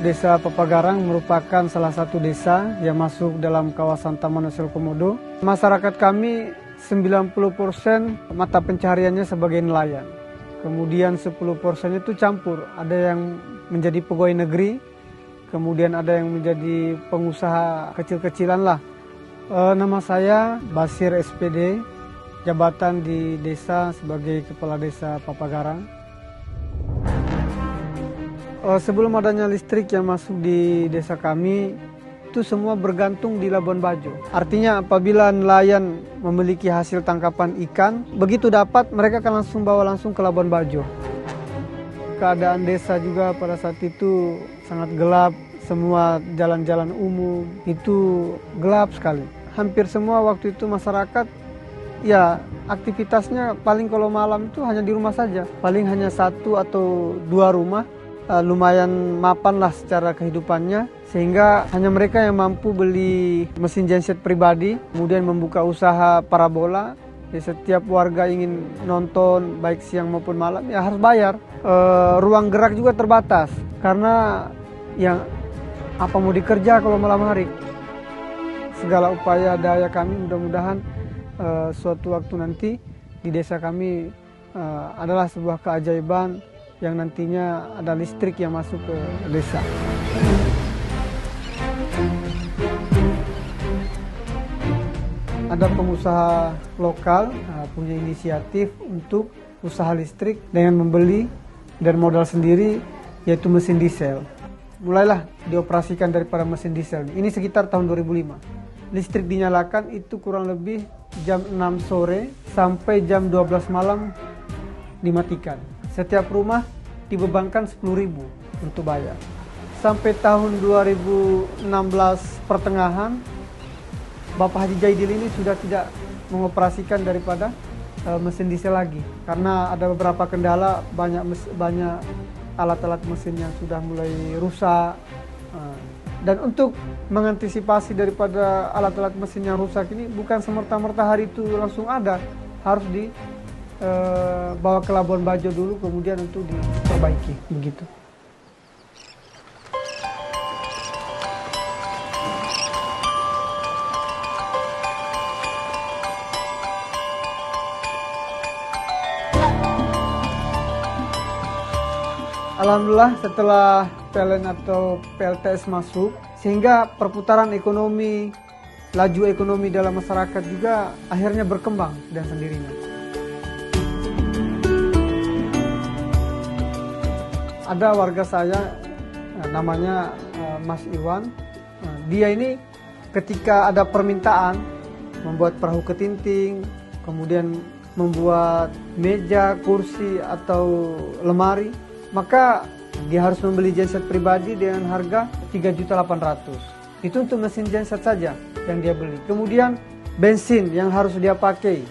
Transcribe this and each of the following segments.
Desa Papagarang merupakan salah satu desa yang masuk dalam kawasan Taman Nasional Komodo. Masyarakat kami 90% mata pencahariannya sebagai nelayan. Kemudian 10% itu campur, ada yang menjadi pegawai negeri, kemudian ada yang menjadi pengusaha kecil-kecilan lah. Nama saya Basir SPD, jabatan di desa sebagai Kepala Desa Papagarang. Sebelum adanya listrik yang masuk di desa kami, itu semua bergantung di Labuan Bajo. Artinya apabila nelayan memiliki hasil tangkapan ikan, begitu dapat mereka akan bawa langsung ke Labuan Bajo. Keadaan desa juga pada saat itu sangat gelap, semua jalan-jalan umum itu gelap sekali. Hampir semua waktu itu masyarakat ya aktivitasnya paling kalau malam itu hanya di rumah saja. Paling hanya 1 atau 2 rumah. Lumayan mapan lah secara kehidupannya, sehingga hanya mereka yang mampu beli mesin genset pribadi, kemudian membuka usaha parabola. Setiap warga ingin nonton baik siang maupun malam ya harus bayar. Ruang gerak juga terbatas karena yang apa mau dikerja kalau malam hari. Segala upaya daya kami mudah-mudahan suatu waktu nanti di desa kami adalah sebuah keajaiban yang nantinya ada listrik yang masuk ke desa. Ada pengusaha lokal punya inisiatif untuk usaha listrik dengan membeli dan modal sendiri, yaitu mesin diesel. Mulailah dioperasikan daripada mesin diesel. Ini sekitar tahun 2005. Listrik dinyalakan itu kurang lebih jam 6 sore sampai jam 12 malam dimatikan. Setiap rumah dibebankan 10.000 untuk bayar. Sampai tahun 2016 pertengahan, Bapak Haji Jaidil ini sudah tidak mengoperasikan daripada mesin diesel lagi. Karena ada beberapa kendala, banyak alat-alat mesin yang sudah mulai rusak. Dan untuk mengantisipasi daripada alat-alat mesin yang rusak ini, bukan semerta-merta hari itu langsung ada, harus bawa ke Labuan Bajo dulu, kemudian untuk diperbaiki, begitu. Alhamdulillah setelah PLN atau PLTS masuk, sehingga perputaran ekonomi, laju ekonomi dalam masyarakat juga akhirnya berkembang dan sendirinya. Ada warga saya, namanya Mas Iwan, dia ini ketika ada permintaan membuat perahu ketinting, kemudian membuat meja, kursi atau lemari, maka dia harus membeli genset pribadi dengan harga 3.800.000. Itu untuk mesin genset saja yang dia beli. Kemudian bensin yang harus dia pakai,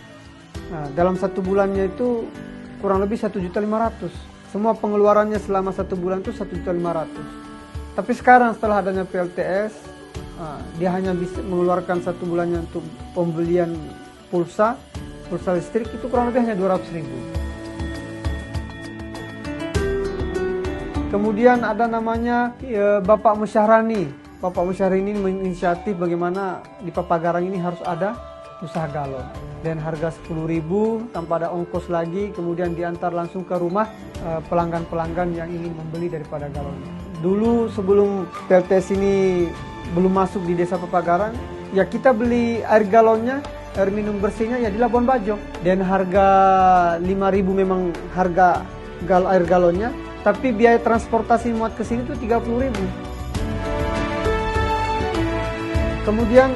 dalam 1 bulannya itu kurang lebih 1.500.000. Semua pengeluarannya selama 1 bulan itu 1.500.000. Tapi sekarang setelah adanya PLTS, dia hanya bisa mengeluarkan 1 bulannya untuk pembelian pulsa listrik itu kurang lebih hanya 200.000. Kemudian ada namanya Bapak Musyahrani. Bapak Musyahrani ini menginisiatif bagaimana di Papagarang ini harus ada usaha galon. Dan harga 10.000 tanpa ada ongkos lagi, kemudian diantar langsung ke rumah pelanggan-pelanggan yang ingin membeli daripada galon. Dulu sebelum PLTS ini belum masuk di desa Papagarang, ya kita beli air galonnya, air minum bersihnya ya di Labuan Bajo. Dan harga 5.000 memang harga air galonnya, tapi biaya transportasi muat ke sini itu 30.000. Kemudian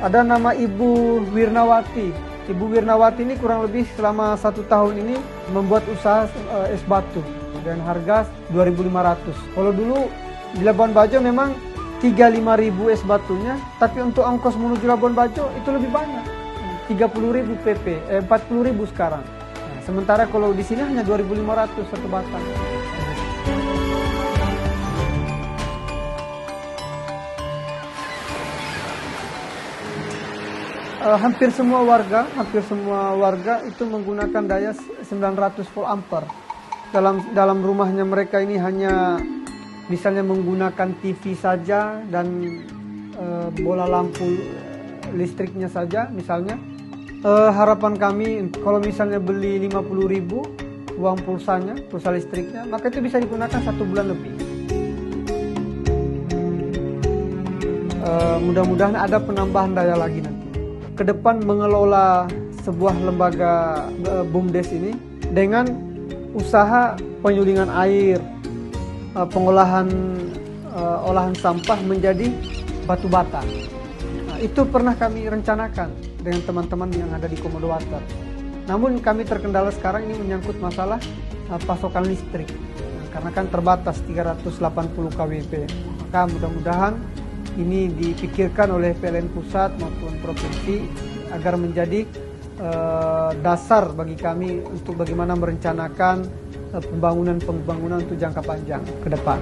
ada nama Ibu Wirnawati. Ibu Wirnawati ini kurang lebih selama 1 tahun ini membuat usaha es batu dengan harga 2.500. Kalau dulu di Labuan Bajo memang 35.000 es batunya, tapi untuk ongkos menuju Labuan Bajo itu lebih banyak, 30.000 PP, 40.000 sekarang. Nah, sementara kalau di sini hanya 2.500 satu batang. Hampir semua warga itu menggunakan daya 900 volt ampere. Dalam rumahnya mereka ini hanya misalnya menggunakan TV saja dan bola lampu listriknya saja misalnya. Harapan kami kalau misalnya beli 50.000 uang pulsanya, pulsa listriknya, maka itu bisa digunakan 1 bulan lebih. Mudah-mudahan ada penambahan daya lagi nanti. Ke depan mengelola sebuah lembaga BUMDes ini dengan usaha penyulingan air, pengolahan olahan sampah menjadi batu bata. Nah, itu pernah kami rencanakan dengan teman-teman yang ada di Komodo Water. Namun kami terkendala sekarang ini menyangkut masalah pasokan listrik. Nah, karena kan terbatas 380 kWp. Maka mudah-mudahan ini dipikirkan oleh PLN pusat maupun provinsi agar menjadi dasar bagi kami untuk bagaimana merencanakan pembangunan untuk jangka panjang ke depan.